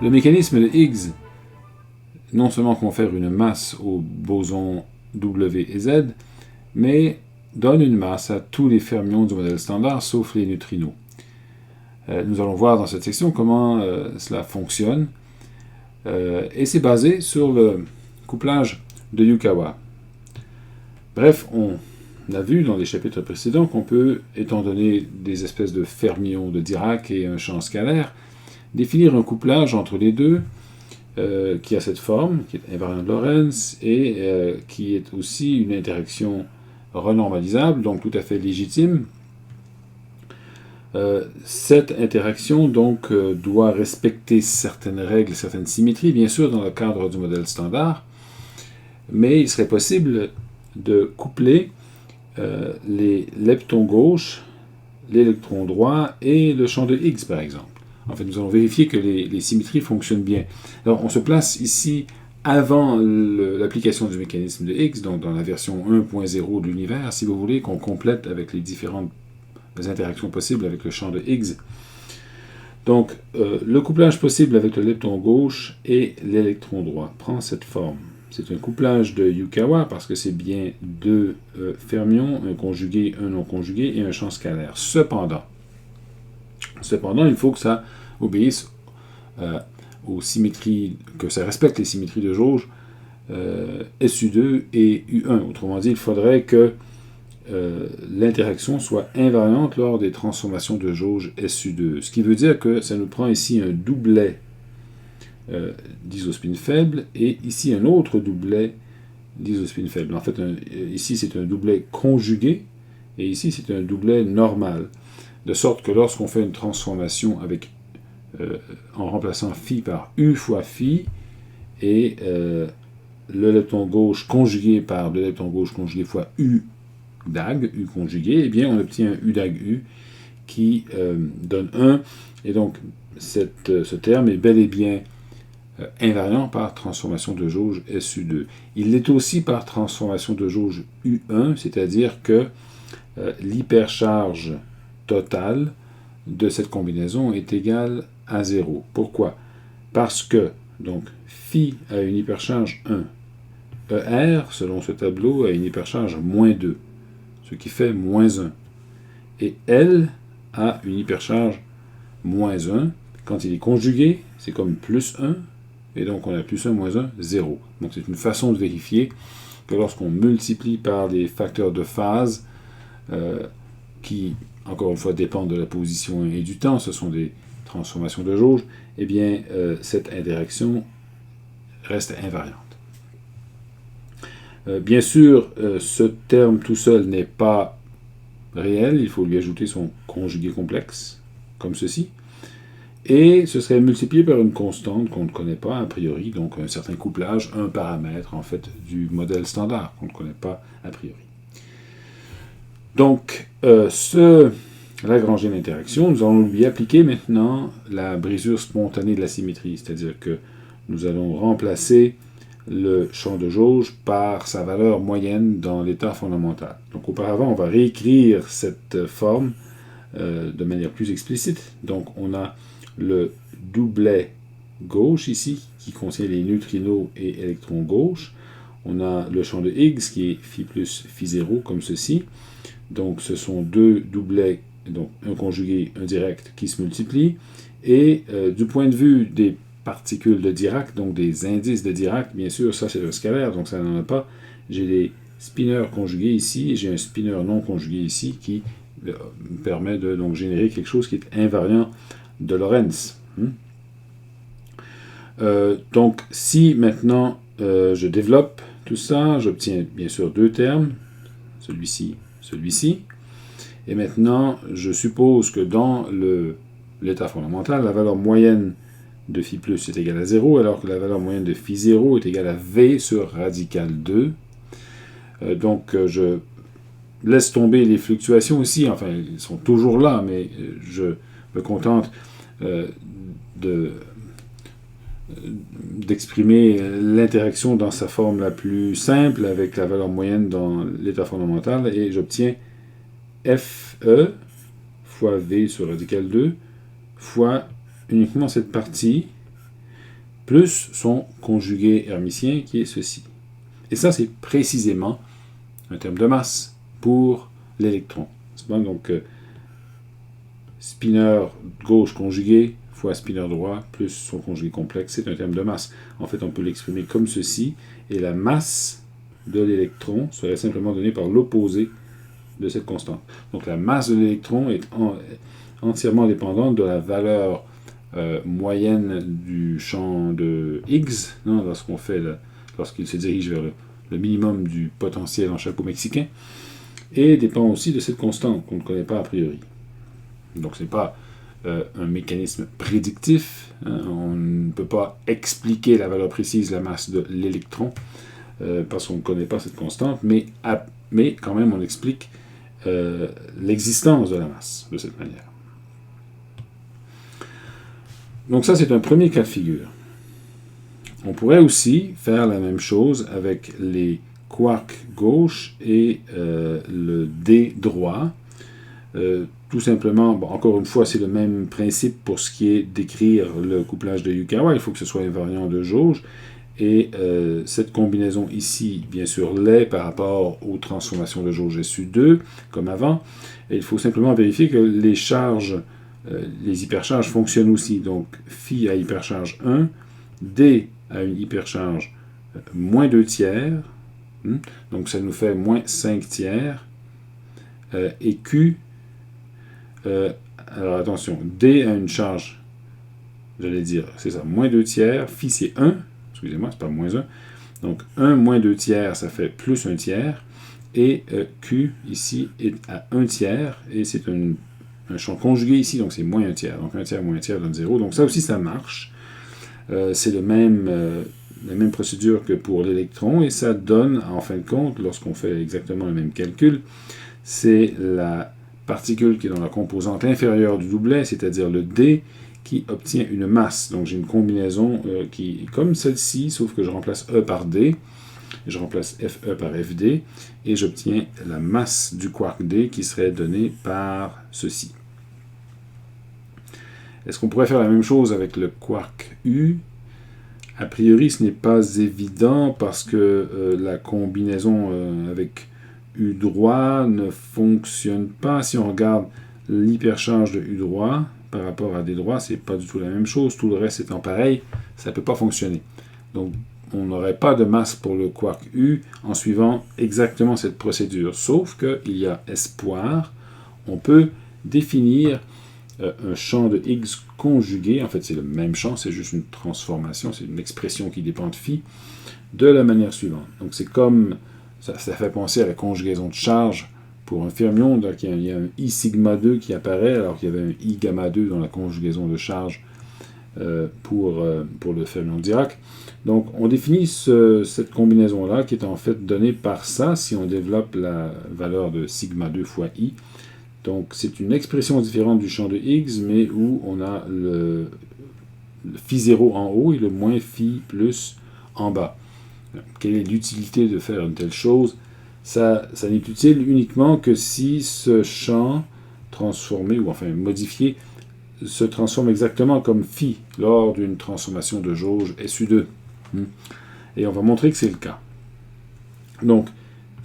Le mécanisme de Higgs non seulement confère une masse aux bosons W et Z, mais donne une masse à tous les fermions du modèle standard, sauf les neutrinos. Nous allons voir dans cette section comment cela fonctionne, et c'est basé sur le couplage de Yukawa. Bref, on a vu dans les chapitres précédents qu'on peut, étant donné des espèces de fermions de Dirac et un champ scalaire, définir un couplage entre les deux qui a cette forme, qui est invariant de Lorentz, et qui est aussi une interaction renormalisable, donc tout à fait légitime. Cette interaction donc doit respecter certaines règles, certaines symétries, bien sûr dans le cadre du modèle standard, mais il serait possible de coupler les leptons gauche, l'électron droit et le champ de Higgs par exemple. En fait, nous allons vérifier que les symétries fonctionnent bien. Alors, on se place ici avant l'application du mécanisme de Higgs, donc dans la version 1.0 de l'univers, si vous voulez qu'on complète avec les différentes interactions possibles avec le champ de Higgs. Donc, le couplage possible avec le lepton gauche et l'électron droit prend cette forme. C'est un couplage de Yukawa parce que c'est bien deux fermions, un conjugué, un non conjugué et un champ scalaire. Cependant, il faut que ça obéisse aux symétries, que ça respecte les symétries de jauge SU2 et U1. Autrement dit, il faudrait que l'interaction soit invariante lors des transformations de jauge SU2. Ce qui veut dire que ça nous prend ici un doublet d'isospin faible et ici un autre doublet d'isospin faible. En fait, ici c'est un doublet conjugué et ici c'est un doublet normal. De sorte que lorsqu'on fait une transformation avec, en remplaçant phi par U fois phi et le lepton gauche conjugué par le lepton gauche conjugué fois U dag, U conjugué, eh bien on obtient un U dag U qui donne 1. Et donc ce terme est bel et bien invariant par transformation de jauge SU2. Il l'est aussi par transformation de jauge U1, c'est-à-dire que l'hypercharge totale de cette combinaison est égale à 0. Pourquoi? Parce que, donc, phi a une hypercharge 1. ER, selon ce tableau, a une hypercharge moins 2, ce qui fait moins 1. Et L a une hypercharge moins 1. Quand il est conjugué, c'est comme plus 1, et donc on a plus 1, moins 1, 0. Donc c'est une façon de vérifier que lorsqu'on multiplie par des facteurs de phase qui, encore une fois, dépendent de la position et du temps, ce sont des transformations de jauge, eh bien, cette interaction reste invariante. Bien sûr, ce terme tout seul n'est pas réel, il faut lui ajouter son conjugué complexe, comme ceci, et ce serait multiplié par une constante qu'on ne connaît pas a priori, donc un certain couplage, un paramètre, en fait, du modèle standard qu'on ne connaît pas a priori. Donc, ce Lagrangien d'interaction, nous allons lui appliquer maintenant la brisure spontanée de la symétrie, c'est-à-dire que nous allons remplacer le champ de jauge par sa valeur moyenne dans l'état fondamental. Donc auparavant, on va réécrire cette forme de manière plus explicite. Donc on a le doublet gauche ici, qui contient les neutrinos et électrons gauche. On a le champ de Higgs, qui est phi plus phi 0, comme ceci. Donc ce sont deux doublets, donc un conjugué, un direct, qui se multiplient. Et du point de vue des particules de Dirac, donc des indices de Dirac, bien sûr, ça c'est un scalaire, donc ça n'en a pas. J'ai des spinners conjugués ici, et j'ai un spinner non conjugué ici, qui me permet de donc générer quelque chose qui est invariant de Lorentz. Donc si maintenant je développe tout ça, j'obtiens bien sûr deux termes, celui-ci, celui-ci, et maintenant je suppose que dans l'état fondamental, la valeur moyenne de phi plus est égale à 0, alors que la valeur moyenne de phi 0 est égale à v sur radical 2. Donc je laisse tomber les fluctuations ici, enfin ils sont toujours là, mais je me contente d'exprimer l'interaction dans sa forme la plus simple avec la valeur moyenne dans l'état fondamental, et j'obtiens Fe fois V sur radical 2 fois uniquement cette partie plus son conjugué hermitien qui est ceci. Et ça, c'est précisément un terme de masse pour l'électron. Donc, spinner gauche conjugué fois spinner droit plus son conjugué complexe, c'est un terme de masse. En fait, on peut l'exprimer comme ceci, et la masse de l'électron serait simplement donnée par l'opposé de cette constante. Donc la masse de l'électron est entièrement dépendante de la valeur moyenne du champ de Higgs, lorsqu'il se dirige vers le minimum du potentiel en chapeau mexicain, et dépend aussi de cette constante qu'on ne connaît pas a priori. Donc ce n'est pas un mécanisme prédictif, hein, on ne peut pas expliquer la valeur précise de la masse de l'électron, parce qu'on ne connaît pas cette constante, mais quand même on explique l'existence de la masse de cette manière. Donc ça, c'est un premier cas de figure. On pourrait aussi faire la même chose avec les quarks gauche et le D droit. Tout simplement, encore une fois, c'est le même principe pour ce qui est d'écrire le couplage de Yukawa. Il faut que ce soit invariant de jauge. Et cette combinaison ici, bien sûr, l'est par rapport aux transformations de jauge SU2, comme avant. Et il faut simplement vérifier que les charges, les hypercharges fonctionnent aussi. Donc, phi à hypercharge 1, D à une hypercharge moins 2 tiers, donc ça nous fait moins 5 tiers, et Q, alors attention, D a une charge, j'allais dire, c'est ça, moins 2 tiers, phi c'est 1, excusez-moi, c'est pas moins 1, donc 1 moins 2 tiers, ça fait plus 1 tiers, et Q ici est à 1 tiers, et c'est un champ conjugué ici, donc c'est moins 1 tiers, donc 1 tiers moins 1 tiers donne 0, donc ça aussi ça marche. C'est la même procédure que pour l'électron, et ça donne, en fin de compte, lorsqu'on fait exactement le même calcul, c'est la particule qui est dans la composante inférieure du doublet, c'est-à-dire le D, qui obtient une masse. Donc j'ai une combinaison qui est comme celle-ci, sauf que je remplace E par D, je remplace FE par FD, et j'obtiens la masse du quark D qui serait donnée par ceci. Est-ce qu'on pourrait faire la même chose avec le quark U? A priori, ce n'est pas évident parce que la combinaison avec U droit ne fonctionne pas. Si on regarde l'hypercharge de U droit par rapport à D droit, c'est pas du tout la même chose. Tout le reste étant pareil, ça ne peut pas fonctionner. Donc, on n'aurait pas de masse pour le quark U en suivant exactement cette procédure. Sauf qu'il y a espoir. On peut définir un champ de Higgs conjugué, en fait c'est le même champ, c'est juste une transformation, c'est une expression qui dépend de phi, de la manière suivante. Donc c'est comme, ça fait penser à la conjugaison de charge pour un fermion, donc il y a un I sigma 2 qui apparaît, alors qu'il y avait un I gamma 2 dans la conjugaison de charge pour le fermion de Dirac. Donc on définit cette combinaison-là qui est en fait donnée par ça, si on développe la valeur de sigma 2 fois I. Donc, c'est une expression différente du champ de Higgs, mais où on a le phi 0 en haut et le moins phi plus en bas. Quelle est l'utilité de faire une telle chose? Ça n'est utile uniquement que si ce champ transformé, ou enfin modifié, se transforme exactement comme phi lors d'une transformation de jauge SU2. Et on va montrer que c'est le cas. Donc,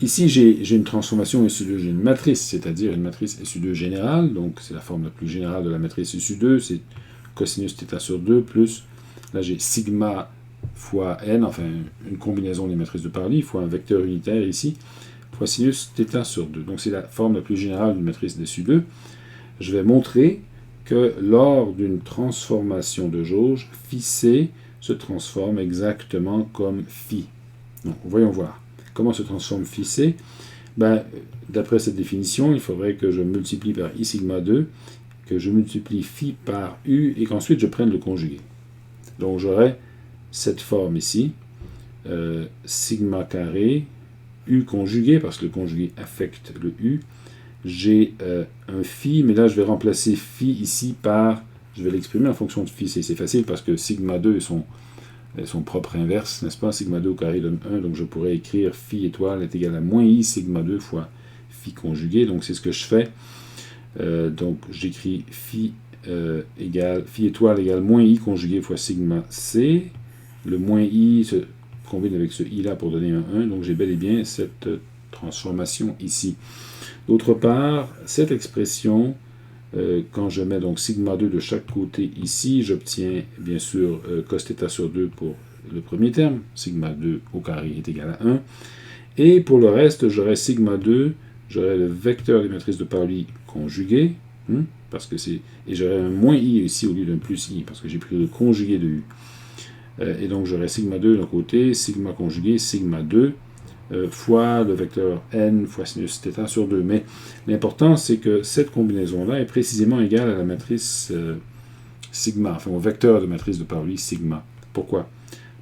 ici, j'ai une transformation SU2, j'ai une matrice, c'est-à-dire une matrice SU2 générale, donc c'est la forme la plus générale de la matrice SU2, c'est cosinus θ sur 2, plus, là j'ai sigma fois n, enfin une combinaison des matrices de Pauli, fois un vecteur unitaire ici, fois sinus θ sur 2. Donc c'est la forme la plus générale d'une matrice SU2. Je vais montrer que lors d'une transformation de jauge, phi c se transforme exactement comme phi. Donc voyons voir. Comment se transforme phi c? D'après cette définition, il faudrait que je multiplie par I sigma 2, que je multiplie phi par U, et qu'ensuite je prenne le conjugué. Donc j'aurai cette forme ici, sigma carré, U conjugué, parce que le conjugué affecte le U. J'ai un phi, mais là je vais remplacer phi ici par, je vais l'exprimer en fonction de phi c. C'est facile parce que sigma 2 est son propre inverse, n'est-ce pas? Sigma 2 au carré donne 1, donc je pourrais écrire phi étoile est égal à moins I sigma 2 fois phi conjugué, donc c'est ce que je fais. Donc j'écris phi étoile égale moins I conjugué fois sigma c, le moins i se combine avec ce i là pour donner un 1, donc j'ai bel et bien cette transformation ici. D'autre part, cette expression, quand je mets donc sigma 2 de chaque côté ici, j'obtiens bien sûr cos θ sur 2 pour le premier terme, sigma 2 au carré est égal à 1, et pour le reste, j'aurai sigma 2, j'aurai le vecteur des matrices de Pauli conjugué, parce que c'est, et j'aurai un moins i ici au lieu d'un plus i, parce que j'ai pris le conjugué de u. Et donc j'aurai sigma 2 d'un côté, sigma conjugué, sigma 2, fois le vecteur n fois sinus θ sur 2. Mais l'important, c'est que cette combinaison-là est précisément égale à la matrice sigma, enfin au vecteur de matrice de Pauli sigma. Pourquoi?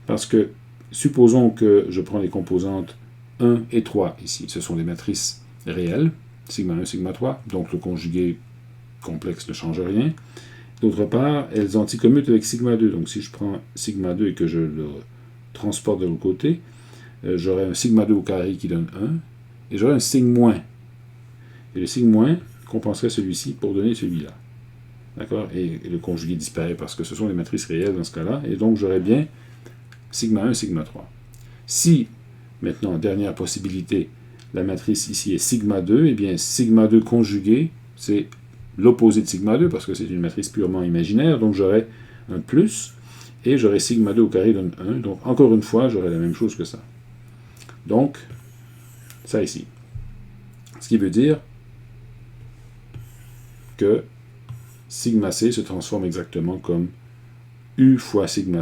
Parce que, supposons que je prends les composantes 1 et 3 ici. Ce sont des matrices réelles, sigma 1, sigma 3, donc le conjugué complexe ne change rien. D'autre part, elles anticommutent avec sigma 2. Donc si je prends sigma 2 et que je le transporte de l'autre côté, j'aurai un sigma 2 au carré qui donne 1, et j'aurai un signe moins. Et le signe moins compenserait celui-ci pour donner celui-là. D'accord? Et le conjugué disparaît parce que ce sont des matrices réelles dans ce cas-là, et donc j'aurai bien sigma 1, sigma 3. Si, maintenant, dernière possibilité, la matrice ici est sigma 2, et bien sigma 2 conjugué, c'est l'opposé de sigma 2, parce que c'est une matrice purement imaginaire, donc j'aurai un plus, et j'aurai sigma 2 au carré donne 1, donc encore une fois, j'aurai la même chose que ça. Donc, ça ici. Ce qui veut dire que sigma c se transforme exactement comme u fois sigma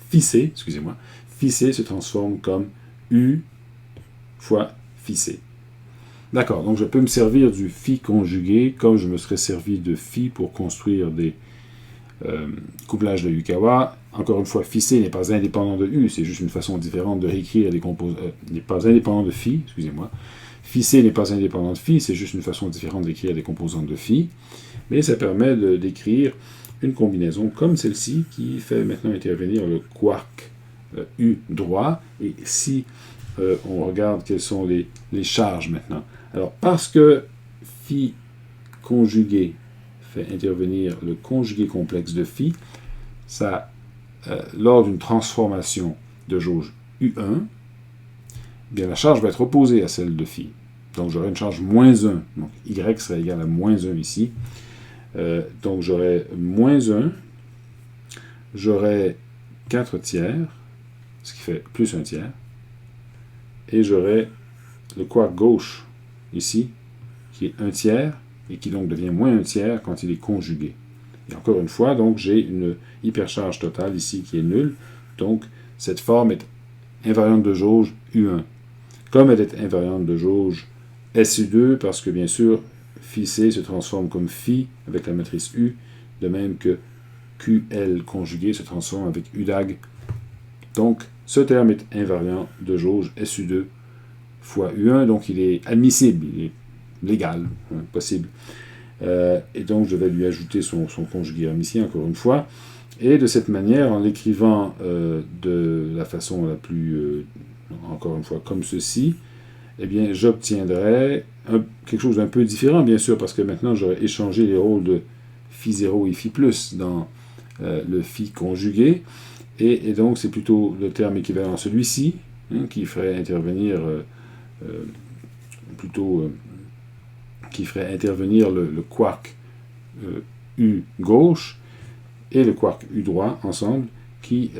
phi c, excusez-moi, phi c se transforme comme u fois phi c. D'accord, donc je peux me servir du phi conjugué comme je me serais servi de phi pour construire des couplages de Yukawa. Encore une fois, phi c n'est pas indépendant de u, c'est juste une façon différente de réécrire les composantes. N'est pas indépendant de phi, excusez-moi. Phi c n'est pas indépendant de phi, c'est juste une façon différente d'écrire les composantes de phi. Mais ça permet d'écrire une combinaison comme celle-ci qui fait maintenant intervenir le quark u droit. Et si on regarde quelles sont les charges maintenant. Alors, parce que phi conjugué fait intervenir le conjugué complexe de phi, ça, lors d'une transformation de jauge U1, bien la charge va être opposée à celle de phi. Donc j'aurai une charge moins 1. Donc Y serait égal à moins 1 ici. Donc j'aurai moins 1, j'aurai 4 tiers, ce qui fait plus 1 tiers, et j'aurai le quark gauche ici, qui est 1 tiers, et qui donc devient moins 1 tiers quand il est conjugué. Et encore une fois, donc j'ai une hypercharge totale ici qui est nulle, donc cette forme est invariante de jauge U1. Comme elle est invariante de jauge SU2, parce que bien sûr, phi c se transforme comme phi avec la matrice U, de même que QL conjugué se transforme avec UDAG. Donc, ce terme est invariant de jauge SU2 fois U1, donc il est admissible, il est légal, possible. Et donc, je vais lui ajouter son conjugué hermitien, encore une fois. Et de cette manière, en l'écrivant de la façon la plus, encore une fois, comme ceci, eh bien, j'obtiendrai quelque chose d'un peu différent, bien sûr, parce que maintenant, j'aurais échangé les rôles de phi 0 et phi plus dans le phi conjugué. Et donc, c'est plutôt le terme équivalent à celui-ci, qui ferait intervenir qui ferait intervenir le quark U gauche et le quark U droit ensemble qui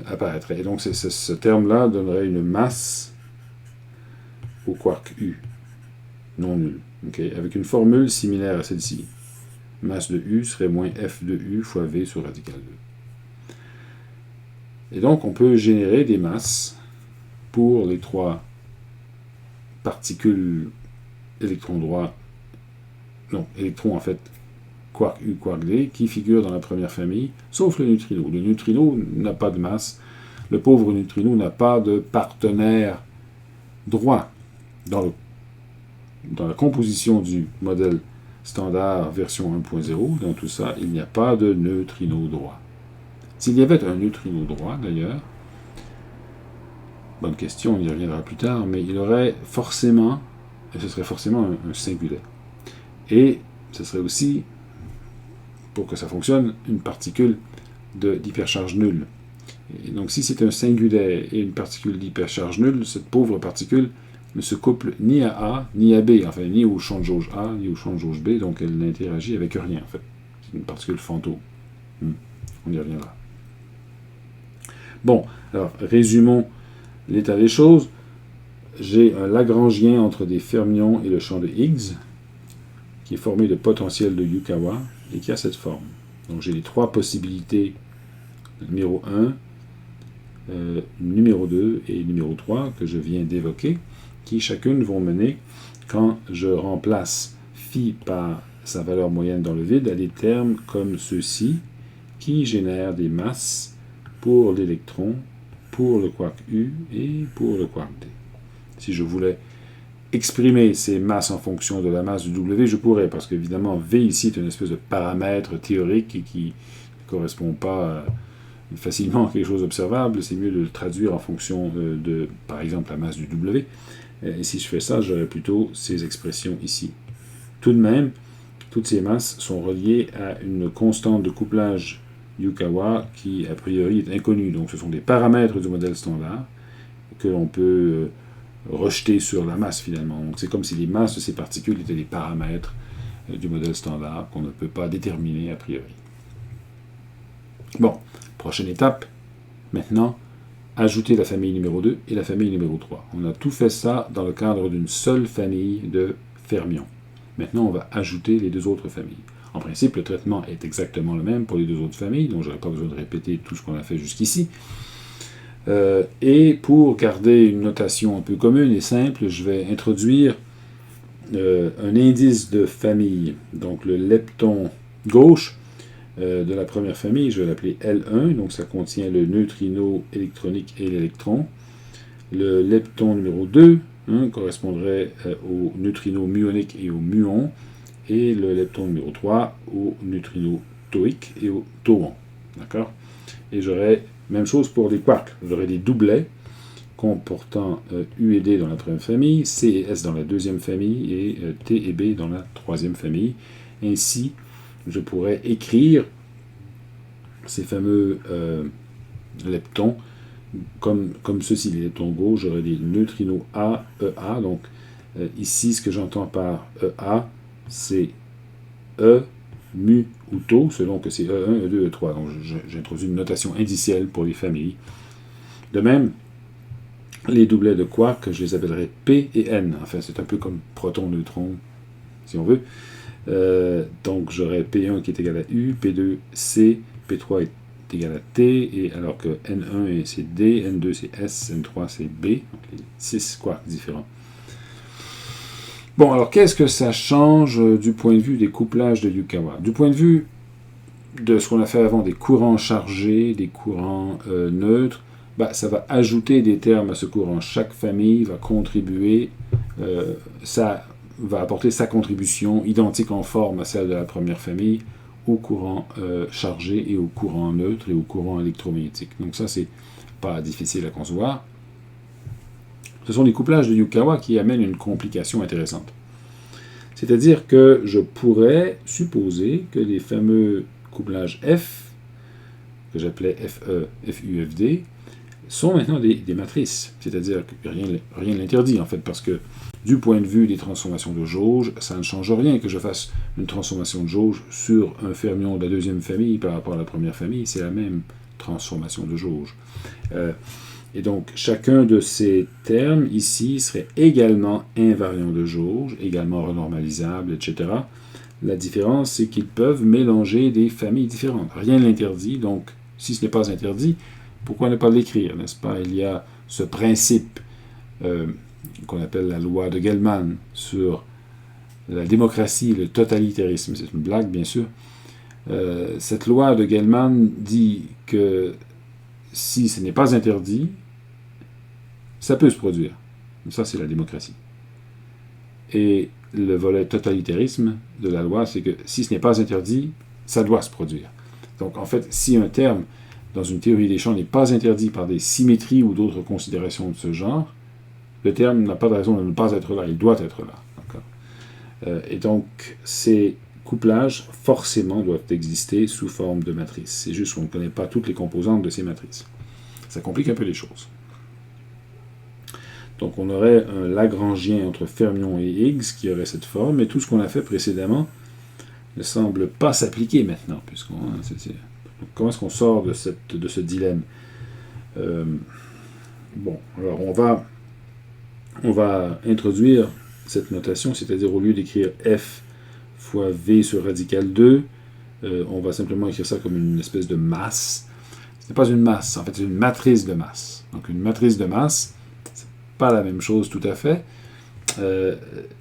apparaîtrait. Et donc ce terme-là donnerait une masse au quark U non nul, okay, avec une formule similaire à celle-ci. Masse de U serait moins F de U fois V sur radical 2. Et donc on peut générer des masses pour les trois particules électrons droits, non, électrons en fait, quark U, quark D, qui figurent dans la première famille, sauf le neutrino. Le neutrino n'a pas de masse. Le pauvre neutrino n'a pas de partenaire droit dans la composition du modèle standard version 1.0. Dans tout ça, il n'y a pas de neutrino droit. S'il y avait un neutrino droit, d'ailleurs, bonne question, on y reviendra plus tard, mais il aurait forcément, et ce serait forcément un singulet. Et ce serait aussi, pour que ça fonctionne, une particule d'hypercharge nulle. Et donc si c'est un singulet et une particule d'hypercharge nulle, cette pauvre particule ne se couple ni à A, ni à B, enfin ni au champ de jauge A, ni au champ de jauge B, donc elle n'interagit avec rien en fait. C'est une particule fantôme. On y reviendra. Bon, alors résumons l'état des choses. J'ai un Lagrangien entre des fermions et le champ de Higgs, qui est formé de potentiel de Yukawa, et qui a cette forme. Donc j'ai les trois possibilités, numéro 1, numéro 2 et numéro 3, que je viens d'évoquer, qui chacune vont mener, quand je remplace phi par sa valeur moyenne dans le vide, à des termes comme ceux-ci, qui génèrent des masses pour l'électron, pour le quark U et pour le quark D. Si je voulais exprimer ces masses en fonction de la masse du W, je pourrais, parce qu'évidemment, V ici est une espèce de paramètre théorique et qui ne correspond pas facilement à quelque chose d'observable. C'est mieux de le traduire en fonction de, par exemple, la masse du W. Et si je fais ça, j'aurais plutôt ces expressions ici. Tout de même, toutes ces masses sont reliées à une constante de couplage Yukawa qui, a priori, est inconnue. Donc, ce sont des paramètres du modèle standard que l'on peut rejeter sur la masse, finalement. Donc, c'est comme si les masses de ces particules étaient des paramètres du modèle standard qu'on ne peut pas déterminer a priori. Bon, prochaine étape, maintenant, ajouter la famille numéro 2 et la famille numéro 3. On a tout fait ça dans le cadre d'une seule famille de fermions. Maintenant, on va ajouter les deux autres familles. En principe, le traitement est exactement le même pour les deux autres familles, donc je n'aurai pas besoin de répéter tout ce qu'on a fait jusqu'ici. Et pour garder une notation un peu commune et simple, je vais introduire un indice de famille. Donc le lepton gauche de la première famille, je vais l'appeler L1, donc ça contient le neutrino électronique et l'électron. Le lepton numéro 2 correspondrait au neutrino muonique et au muon, et le lepton numéro 3 au neutrino tauique et au tauon. D'accord? Et j'aurai même chose pour les quarks. J'aurai des doublets comportant U et D dans la première famille, C et S dans la deuxième famille, et T et B dans la troisième famille. Ainsi, je pourrais écrire ces fameux leptons comme ceci. Les leptons gauche, j'aurai des neutrinos A, EA. Donc ici, ce que j'entends par EA, c'est E, mu ou tau, selon que c'est E1, E2, E3. Donc j'introduis une notation indicielle pour les familles. De même, les doublets de quark, je les appellerai P et N. Enfin, c'est un peu comme proton, neutron, si on veut. Donc j'aurai P1 qui est égal à U, P2 C, P3 est égal à T, et alors que N1 c'est D, N2 c'est S, N3 c'est B, donc les 6 quarks différents. Bon, alors qu'est-ce que ça change du point de vue des couplages de Yukawa? Du point de vue de ce qu'on a fait avant, des courants chargés, des courants neutres, ça va ajouter des termes à ce courant. Chaque famille va contribuer, ça va apporter sa contribution identique en forme à celle de la première famille au courant chargé et au courant neutre et au courant électromagnétique. Donc ça, c'est pas difficile à concevoir. Ce sont des couplages de Yukawa qui amènent une complication intéressante. C'est-à-dire que je pourrais supposer que les fameux couplages F, que j'appelais FE, FU, FD, sont maintenant des matrices. C'est-à-dire que rien ne l'interdit, en fait, parce que du point de vue des transformations de jauge, ça ne change rien que je fasse une transformation de jauge sur un fermion de la deuxième famille par rapport à la première famille. C'est la même transformation de jauge. Et donc, chacun de ces termes ici serait également invariant de jauge, également renormalisable, etc. La différence, c'est qu'ils peuvent mélanger des familles différentes. Rien ne l'interdit, donc, si ce n'est pas interdit, pourquoi ne pas l'écrire, n'est-ce pas? Il y a ce principe qu'on appelle la loi de Gell-Mann sur la démocratie et le totalitarisme. C'est une blague, bien sûr. Cette loi de Gell-Mann dit que si ce n'est pas interdit, ça peut se produire. Ça, c'est la démocratie. Et le volet totalitarisme de la loi, c'est que si ce n'est pas interdit, ça doit se produire. Donc, en fait, si un terme dans une théorie des champs n'est pas interdit par des symétries ou d'autres considérations de ce genre, le terme n'a pas de raison de ne pas être là, il doit être là. Et donc, ces couplages, forcément, doivent exister sous forme de matrices. C'est juste qu'on ne connaît pas toutes les composantes de ces matrices. Ça complique un peu les choses. Donc on aurait un Lagrangien entre fermions et Higgs qui aurait cette forme, et tout ce qu'on a fait précédemment ne semble pas s'appliquer maintenant. Comment est-ce qu'on sort de ce dilemme? Bon, alors on va introduire cette notation, c'est-à-dire au lieu d'écrire F fois V sur radical 2, on va simplement écrire ça comme une espèce de masse. Ce n'est pas une masse, en fait c'est une matrice de masse. Donc une matrice de masse, c'est pas la même chose tout à fait.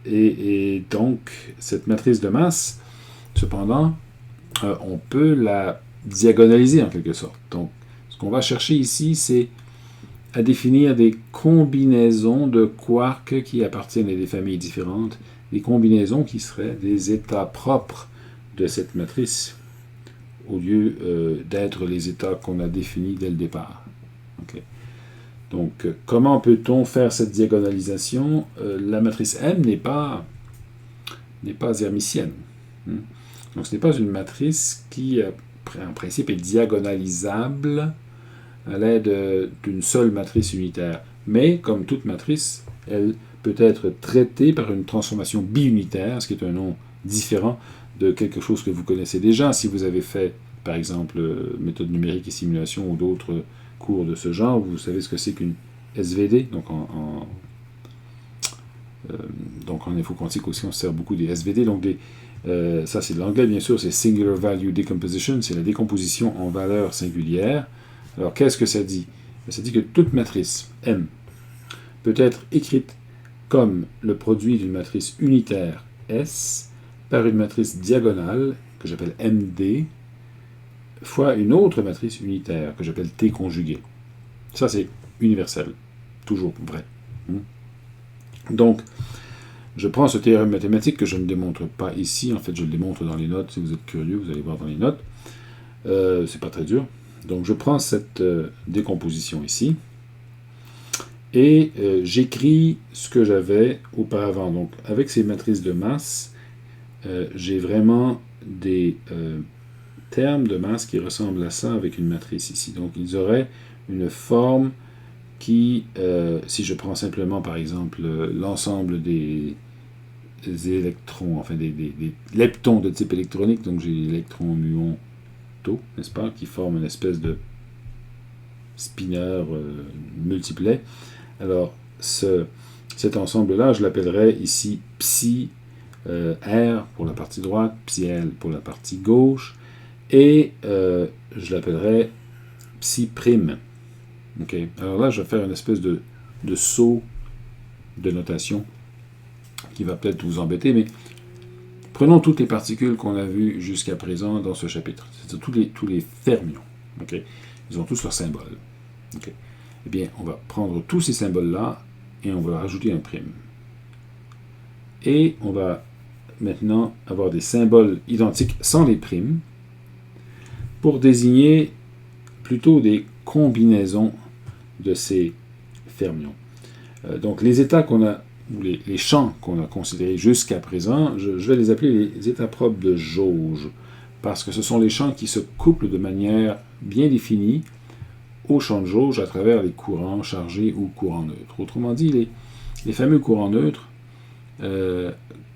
Et donc cette matrice de masse, cependant, on peut la diagonaliser en quelque sorte. Donc ce qu'on va chercher ici, c'est à définir des combinaisons de quarks qui appartiennent à des familles différentes, des combinaisons qui seraient des états propres de cette matrice, au lieu d'être les états qu'on a définis dès le départ. Okay. Donc, comment peut-on faire cette diagonalisation? La matrice M n'est pas hermitienne. Donc, ce n'est pas une matrice qui, en principe, est diagonalisable à l'aide d'une seule matrice unitaire. Mais, comme toute matrice, elle peut être traitée par une transformation biunitaire, ce qui est un nom différent de quelque chose que vous connaissez déjà. Si vous avez fait, par exemple, méthode numérique et simulation ou d'autres cours de ce genre, vous savez ce que c'est qu'une SVD. Donc en info quantique aussi, on se sert beaucoup des SVD. Donc ça, c'est de l'anglais, bien sûr, c'est Singular Value Decomposition, c'est la décomposition en valeurs singulières. Alors, qu'est-ce que ça dit? Ça dit que toute matrice M peut être écrite comme le produit d'une matrice unitaire S par une matrice diagonale, que j'appelle MD, fois une autre matrice unitaire, que j'appelle T conjuguée. Ça, c'est universel. Toujours vrai. Donc, je prends ce théorème mathématique que je ne démontre pas ici. En fait, je le démontre dans les notes. Si vous êtes curieux, vous allez voir dans les notes. C'est pas très dur. Donc, je prends cette décomposition ici et j'écris ce que j'avais auparavant. Donc, avec ces matrices de masse, j'ai vraiment des termes de masse qui ressemblent à ça avec une matrice ici. Donc, ils auraient une forme qui, si je prends simplement, par exemple, l'ensemble des électrons, enfin des leptons de type électronique, donc j'ai l'électron, muon, tau, n'est-ce pas, qui forment une espèce de spinner multiplet. Alors, cet ensemble-là, je l'appellerais ici psi R pour la partie droite, psi L pour la partie gauche, et je l'appellerais psi prime. Okay. Alors là, je vais faire une espèce de saut de notation qui va peut-être vous embêter, mais prenons toutes les particules qu'on a vues jusqu'à présent dans ce chapitre, c'est-à-dire tous les fermions. Okay. Ils ont tous leurs symboles. Okay. Eh bien, on va prendre tous ces symboles-là et on va rajouter un prime. Et on va maintenant avoir des symboles identiques sans les primes pour désigner plutôt des combinaisons de ces fermions. Donc les états qu'on a, ou les champs qu'on a considérés jusqu'à présent, je vais les appeler les états propres de jauge, parce que ce sont les champs qui se couplent de manière bien définie au champ de jauge à travers les courants chargés ou courants neutres. Autrement dit, les fameux courants neutres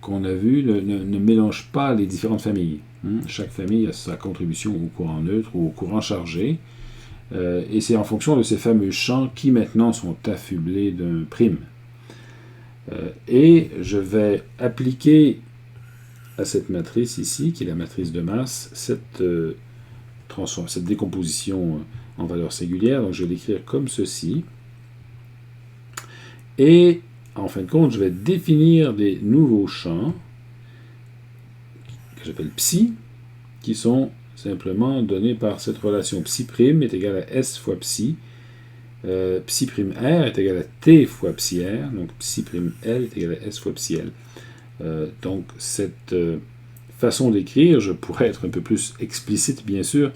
qu'on a vus ne mélangent pas les différentes familles. Chaque famille a sa contribution au courant neutre ou au courant chargé. Et c'est en fonction de ces fameux champs qui maintenant sont affublés d'un prime. Et je vais appliquer à cette matrice ici, qui est la matrice de masse, cette décomposition en valeur singulière. Donc je vais l'écrire comme ceci. Et en fin de compte, je vais définir des nouveaux champs que j'appelle psi, qui sont simplement donné par cette relation psi' est égal à S fois psi, psi' R est égal à T fois psi R, donc psi' L est égal à S fois psi L. Donc cette façon d'écrire, je pourrais être un peu plus explicite bien sûr,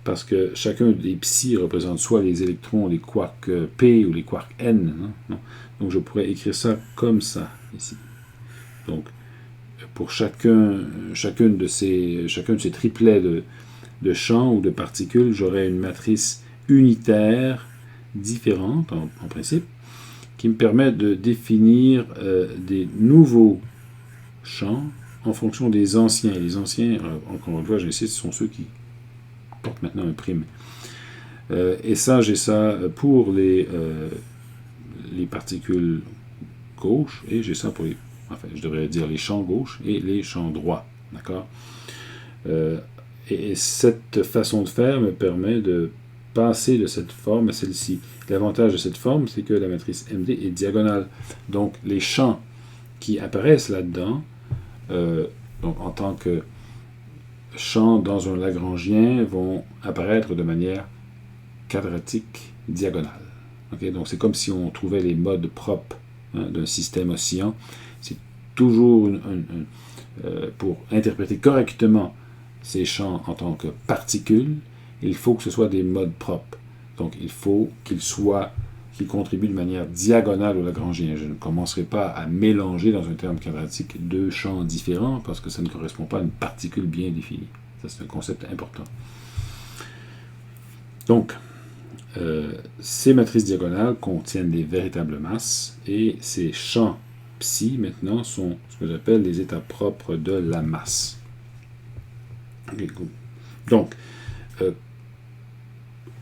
parce que chacun des psi représente soit les électrons, les quarks P ou les quarks N. Non? Donc je pourrais écrire ça comme ça, ici. Donc pour chacun de ces triplets de champs ou de particules, j'aurai une matrice unitaire différentes en principe, qui me permettent de définir des nouveaux champs en fonction des anciens. Et les anciens, encore une fois, j'insiste, ce sont ceux qui portent maintenant un prime. Et ça, j'ai ça pour les particules gauches, et j'ai ça pour les, enfin, je devrais dire les champs gauches et les champs droits. D'accord? Et cette façon de faire me permet de passer de cette forme à celle-ci. L'avantage de cette forme, c'est que la matrice MD est diagonale. Donc, les champs qui apparaissent là-dedans, donc en tant que champs dans un Lagrangien, vont apparaître de manière quadratique diagonale. Okay? Donc, c'est comme si on trouvait les modes propres d'un système oscillant. C'est toujours pour interpréter correctement ces champs en tant que particules, il faut que ce soit des modes propres. Donc, il faut qu'ils contribuent de manière diagonale au Lagrangien. Je ne commencerai pas à mélanger dans un terme quadratique deux champs différents parce que ça ne correspond pas à une particule bien définie. Ça, c'est un concept important. Donc, ces matrices diagonales contiennent des véritables masses et ces champs psi, maintenant, sont ce que j'appelle les états propres de la masse. Okay, cool. Donc,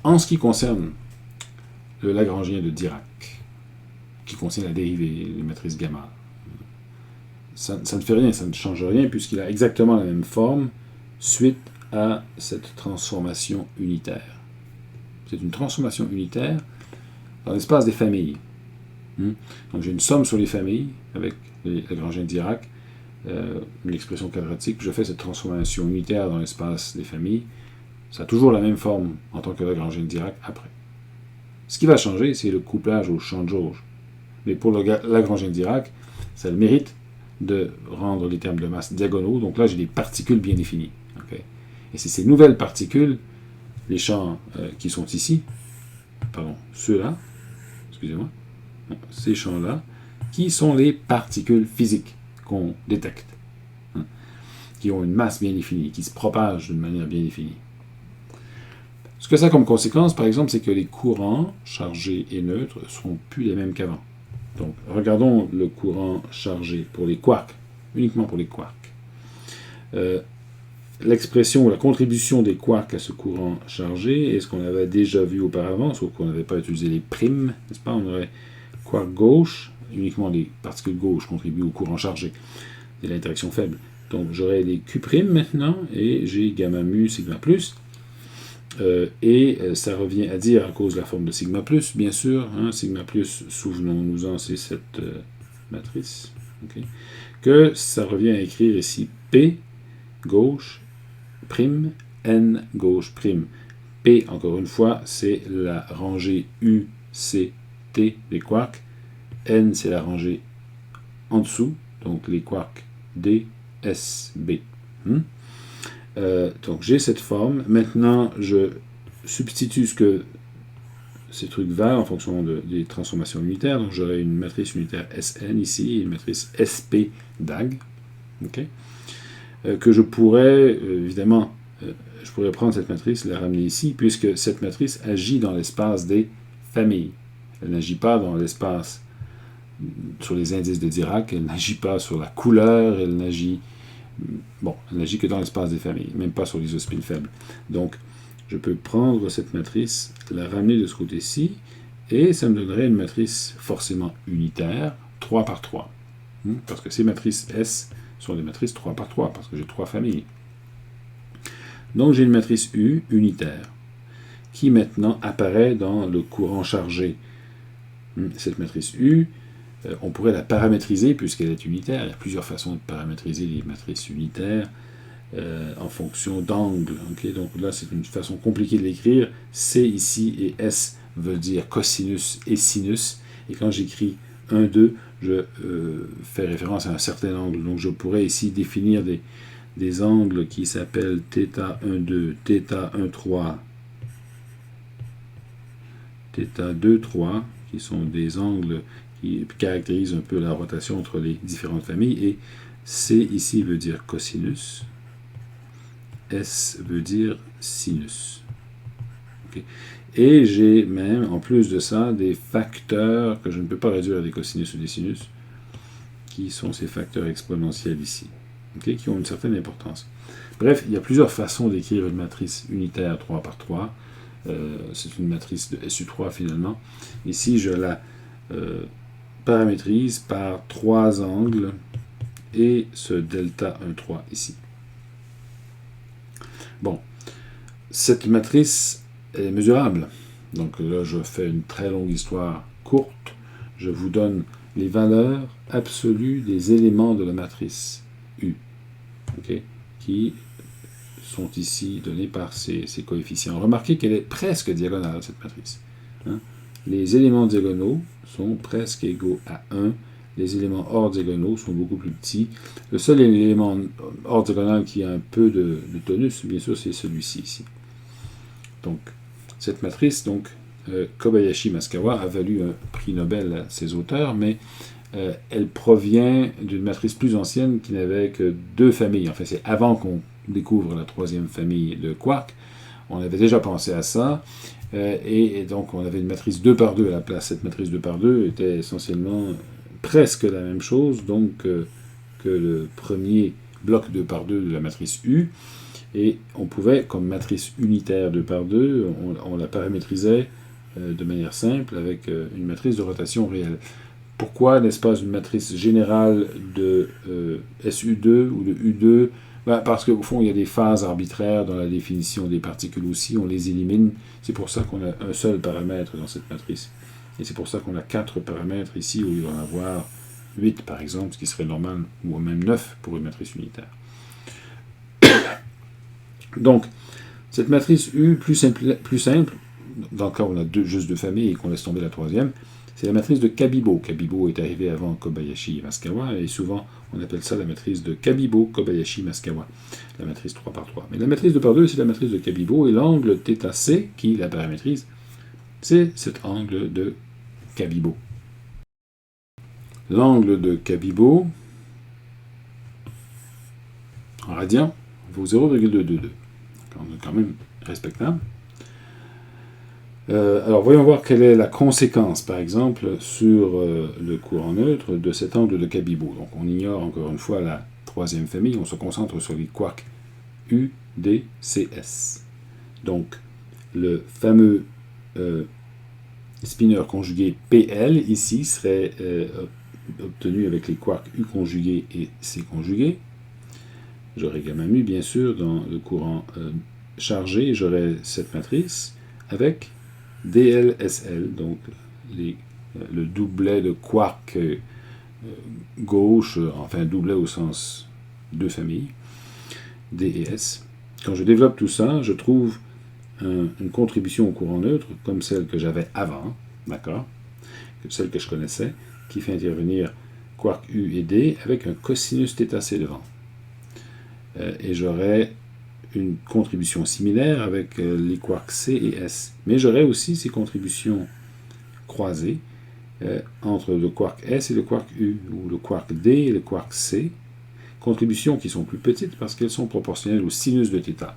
en ce qui concerne le Lagrangien de Dirac, qui contient la dérivée, les matrices gamma, ça ne fait rien, ça ne change rien, puisqu'il a exactement la même forme suite à cette transformation unitaire. C'est une transformation unitaire dans l'espace des familles. Donc j'ai une somme sur les familles avec les Lagrangiens de Dirac, une expression quadratique, puis je fais cette transformation unitaire dans l'espace des familles. Ça a toujours la même forme en tant que Lagrangien de Dirac après. Ce qui va changer, c'est le couplage au champ de jauge. Mais pour le Lagrangien de Dirac, ça a le mérite de rendre les termes de masse diagonaux. Donc là, j'ai des particules bien définies. Okay? Et c'est ces nouvelles particules, les champs qui sont ici, pardon, ceux-là, excusez-moi, ces champs-là, qui sont les particules physiques qu'on détecte, qui ont une masse bien définie, qui se propagent d'une manière bien définie. Ce que ça a comme conséquence, par exemple, c'est que les courants chargés et neutres ne seront plus les mêmes qu'avant. Donc, regardons le courant chargé pour les quarks, uniquement pour les quarks. L'expression ou la contribution des quarks à ce courant chargé est ce qu'on avait déjà vu auparavant, sauf qu'on n'avait pas utilisé les primes, n'est-ce pas? On aurait quark gauche, uniquement les particules gauches contribuent au courant chargé, c'est l'interaction faible. Donc j'aurai les Q' maintenant, et j'ai gamma mu sigma plus, et ça revient à dire, à cause de la forme de sigma plus, bien sûr, sigma plus, souvenons-nous-en, c'est cette matrice, okay, que ça revient à écrire ici P gauche prime, N gauche prime. P, encore une fois, c'est la rangée U, C, T des quarks. N, c'est la rangée en dessous, donc les quarks D, S, B. Donc j'ai cette forme. Maintenant, je substitue ce que ces trucs valent en fonction des transformations unitaires. Donc j'aurai une matrice unitaire Sn ici et une matrice SP DAG. Okay, que je pourrais, évidemment, je pourrais prendre cette matrice et la ramener ici, puisque cette matrice agit dans l'espace des familles. Elle n'agit pas dans l'espace sur les indices de Dirac, elle n'agit pas sur la couleur, elle n'agit que dans l'espace des familles, même pas sur l'isospin faible. Donc, je peux prendre cette matrice, la ramener de ce côté-ci, et ça me donnerait une matrice forcément unitaire, 3 par 3. Parce que ces matrices S sont des matrices 3 par 3, parce que j'ai 3 familles. Donc, j'ai une matrice U unitaire, qui maintenant apparaît dans le courant chargé. Cette matrice U, on pourrait la paramétriser puisqu'elle est unitaire. Il y a plusieurs façons de paramétriser les matrices unitaires en fonction d'angle. Okay? Donc là, c'est une façon compliquée de l'écrire. C ici et S veut dire cosinus et sinus. Et quand j'écris 1, 2, je fais référence à un certain angle. Donc je pourrais ici définir des angles qui s'appellent θ 1, 2, θ 1, 3, θ 2, 3, qui sont des angles qui caractérise un peu la rotation entre les différentes familles, et C ici veut dire cosinus, S veut dire sinus. Okay. Et j'ai même, en plus de ça, des facteurs que je ne peux pas réduire à des cosinus ou des sinus, qui sont ces facteurs exponentiels ici, okay, qui ont une certaine importance. Bref, il y a plusieurs façons d'écrire une matrice unitaire 3 par 3. C'est une matrice de SU3 finalement. Ici, je la paramétrise par 3 angles et ce delta 1,3 ici. Bon, cette matrice est mesurable. Donc là, je fais une très longue histoire courte. Je vous donne les valeurs absolues des éléments de la matrice U, okay, qui sont ici donnés par ces coefficients. Remarquez qu'elle est presque diagonale, cette matrice. Hein? Les éléments diagonaux sont presque égaux à 1. Les éléments hors diagonaux sont beaucoup plus petits. Le seul élément hors diagonal qui a un peu de tonus, bien sûr, c'est celui-ci ici. Donc, cette matrice, donc, Kobayashi-Maskawa a valu un prix Nobel à ses auteurs, mais elle provient d'une matrice plus ancienne qui n'avait que 2 familles. En fait, c'est avant qu'on découvre la 3e famille de quarks. On avait déjà pensé à ça, et donc on avait une matrice 2 par 2 à la place. Cette matrice 2 par 2 était essentiellement presque la même chose donc, que le premier bloc 2 par 2 de la matrice U, et on pouvait, comme matrice unitaire 2 par 2, on la paramétrisait de manière simple avec une matrice de rotation réelle. Pourquoi n'est-ce pas une matrice générale de SU2 ou de U2 ? Ben, parce qu'au fond, il y a des phases arbitraires dans la définition des particules aussi, on les élimine. C'est pour ça qu'on a un seul paramètre dans cette matrice. Et c'est pour ça qu'on a 4 paramètres ici, au lieu d'en avoir 8 par exemple, ce qui serait normal, ou même 9 pour une matrice unitaire. Donc, cette matrice U plus simple, dans le cas où on a juste 2 familles et qu'on laisse tomber la 3e, c'est la matrice de Kabibo. Kabibo est arrivé avant Kobayashi et Maskawa, et souvent on appelle ça la matrice de Kabibo, Kobayashi, Maskawa, la matrice 3 par 3. Mais la matrice 2 par 2, c'est la matrice de Kabibo, et l'angle θc qui la paramétrise, c'est cet angle de Kabibo. L'angle de Kabibo, en radian, vaut 0,222. C'est quand même respectable. Alors, voyons voir quelle est la conséquence, par exemple, sur le courant neutre de cet angle de Kabibo. Donc, on ignore encore une fois la 3e famille, on se concentre sur les quarks U, D, C, S. Donc, le fameux spinner conjugué PL, ici, serait obtenu avec les quarks U conjugué et C conjugué. J'aurais gamma mu, bien sûr, dans le courant chargé, j'aurais cette matrice avec DLSL, donc le doublet de quark gauche, enfin doublet au sens 2 familles, D et S. Quand je développe tout ça, je trouve une contribution au courant neutre, comme celle que j'avais avant, d'accord, celle que je connaissais, qui fait intervenir quark U et D avec un cosinus θc devant. Et j'aurais une contribution similaire avec les quarks C et S. Mais j'aurais aussi ces contributions croisées entre le quark S et le quark U, ou le quark D et le quark C. Contributions qui sont plus petites parce qu'elles sont proportionnelles au sinus de θ.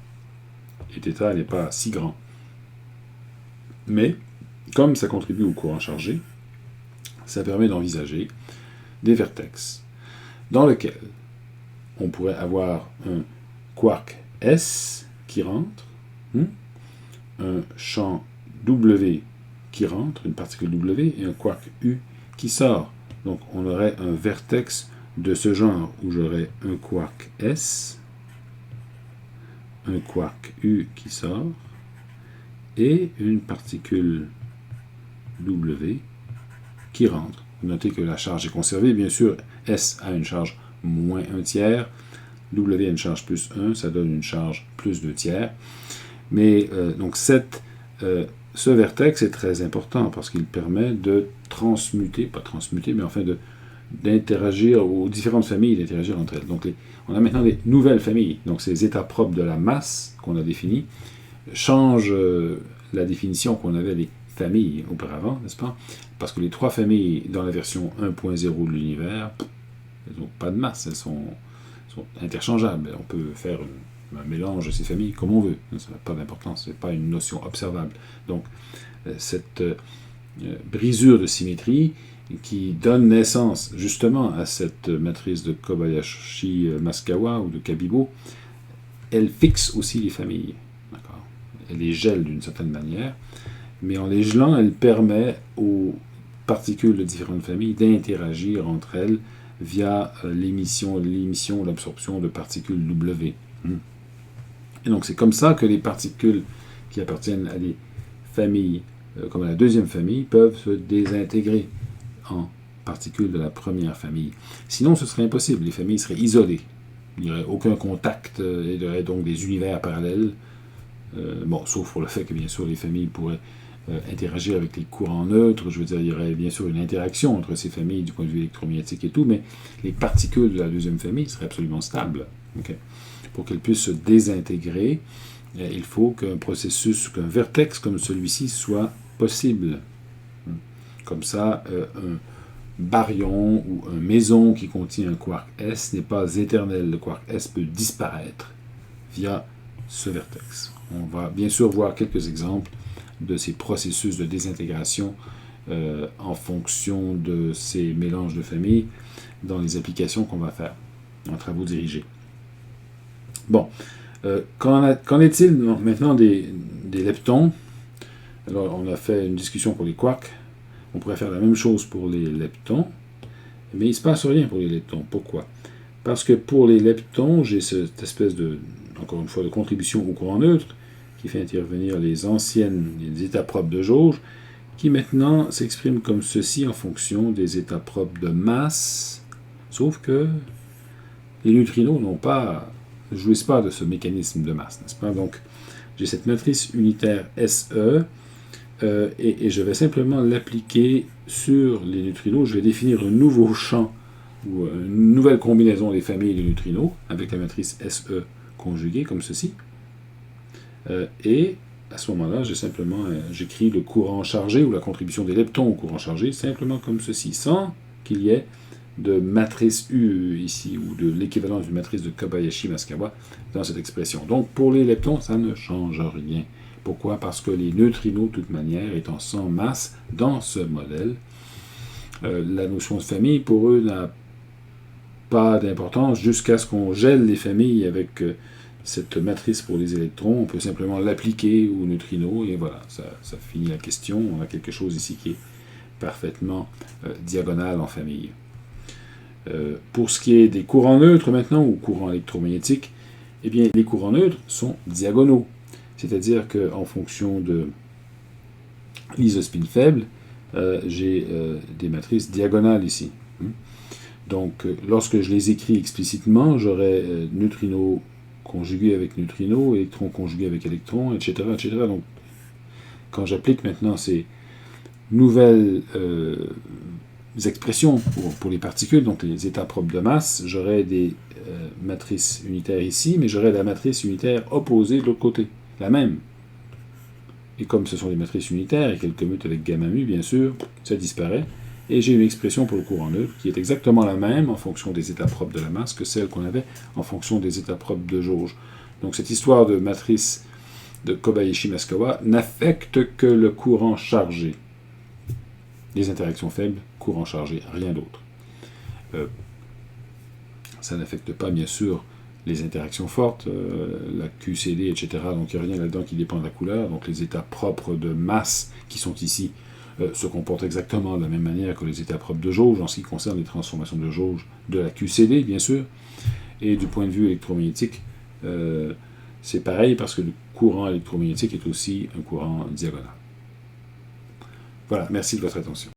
Et θ n'est pas si grand. Mais, comme ça contribue au courant chargé, ça permet d'envisager des vertex dans lesquels on pourrait avoir un quark S qui rentre, un champ W qui rentre, une particule W, et un quark U qui sort. Donc on aurait un vertex de ce genre où j'aurais un quark S, un quark U qui sort, et une particule W qui rentre. Notez que la charge est conservée, bien sûr, S a une charge moins 1/3, W a une charge plus 1, ça donne une charge plus 2/3. Mais donc ce vertex est très important parce qu'il permet de transmuter, pas transmuter, mais enfin d'interagir aux différentes familles, d'interagir entre elles. Donc on a maintenant des nouvelles familles. Donc ces états propres de la masse qu'on a définis changent la définition qu'on avait des familles auparavant, n'est-ce pas? Parce que les 3 familles dans la version 1.0 de l'univers, elles n'ont pas de masse, elles sont interchangeables. On peut faire un mélange de ces familles, comme on veut. Ça n'a pas d'importance, ce n'est pas une notion observable. Donc, cette brisure de symétrie qui donne naissance justement à cette matrice de Kobayashi-Maskawa ou de Kabibo, elle fixe aussi les familles. D'accord? Elle les gèle d'une certaine manière, mais en les gelant, elle permet aux particules de différentes familles d'interagir entre elles via l'émission, l'absorption de particules W. Et donc c'est comme ça que les particules qui appartiennent à des familles, comme à la deuxième famille, peuvent se désintégrer en particules de la première famille. Sinon, ce serait impossible. Les familles seraient isolées. Il n'y aurait aucun contact, et il y aurait donc des univers parallèles. Sauf pour le fait que, bien sûr, les familles pourraient interagir avec les courants neutres. Je veux dire, il y aurait bien sûr une interaction entre ces familles du point de vue électromagnétique et tout, mais les particules de la deuxième famille seraient absolument stables. Okay? Pour qu'elles puissent se désintégrer, il faut qu'un processus, qu'un vertex comme celui-ci soit possible. Comme ça, un baryon ou un méson qui contient un quark S n'est pas éternel. Le quark S peut disparaître via ce vertex. On va bien sûr voir quelques exemples de ces processus de désintégration en fonction de ces mélanges de familles dans les applications qu'on va faire en travaux dirigés. Bon, qu'en est-il maintenant des leptons? Alors, on a fait une discussion pour les quarks. On pourrait faire la même chose pour les leptons, mais il ne se passe rien pour les leptons. Pourquoi? Parce que pour les leptons, j'ai cette espèce de, encore une fois, de contribution au courant neutre qui fait intervenir les états propres de jauge, qui maintenant s'expriment comme ceci en fonction des états propres de masse, sauf que les neutrinos ne jouissent pas de ce mécanisme de masse, n'est-ce pas? Donc, j'ai cette matrice unitaire SE, et je vais simplement l'appliquer sur les neutrinos. Je vais définir un nouveau champ ou une nouvelle combinaison des familles de neutrinos avec la matrice SE conjuguée comme ceci. Et à ce moment-là, j'écris le courant chargé ou la contribution des leptons au courant chargé simplement comme ceci, sans qu'il y ait de matrice U ici ou de l'équivalent d'une matrice de Kobayashi-Maskawa dans cette expression. Donc pour les leptons, ça ne change rien. Pourquoi? Parce que les neutrinos, de toute manière, étant sans masse dans ce modèle, la notion de famille, pour eux, n'a pas d'importance jusqu'à ce qu'on gèle les familles avec cette matrice pour les électrons. On peut simplement l'appliquer aux neutrinos, et voilà, ça finit la question. On a quelque chose ici qui est parfaitement diagonal en famille. Pour ce qui est des courants neutres maintenant, ou courants électromagnétiques, eh bien, les courants neutres sont diagonaux. C'est-à-dire qu'en fonction de l'isospin faible, j'ai des matrices diagonales ici. Donc, lorsque je les écris explicitement, j'aurai neutrinos conjugués avec neutrinos, électrons conjugués avec électrons, etc., etc. Donc, quand j'applique maintenant ces nouvelles expressions pour les particules, donc les états propres de masse, j'aurai des matrices unitaires ici, mais j'aurai la matrice unitaire opposée de l'autre côté. La même. Et comme ce sont des matrices unitaires et qu'elles commutent avec gamma mu, bien sûr, ça disparaît. Et j'ai une expression pour le courant neutre qui est exactement la même en fonction des états propres de la masse que celle qu'on avait en fonction des états propres de jauge. Donc cette histoire de matrice de Kobayashi-Maskawa n'affecte que le courant chargé. Les interactions faibles, courant chargé, rien d'autre. Ça n'affecte pas, bien sûr, les interactions fortes, la QCD, etc. Donc il n'y a rien là-dedans qui dépend de la couleur. Donc les états propres de masse qui sont ici se comportent exactement de la même manière que les états propres de jauge en ce qui concerne les transformations de jauge de la QCD, bien sûr. Et du point de vue électromagnétique, c'est pareil parce que le courant électromagnétique est aussi un courant diagonal. Voilà, merci de votre attention.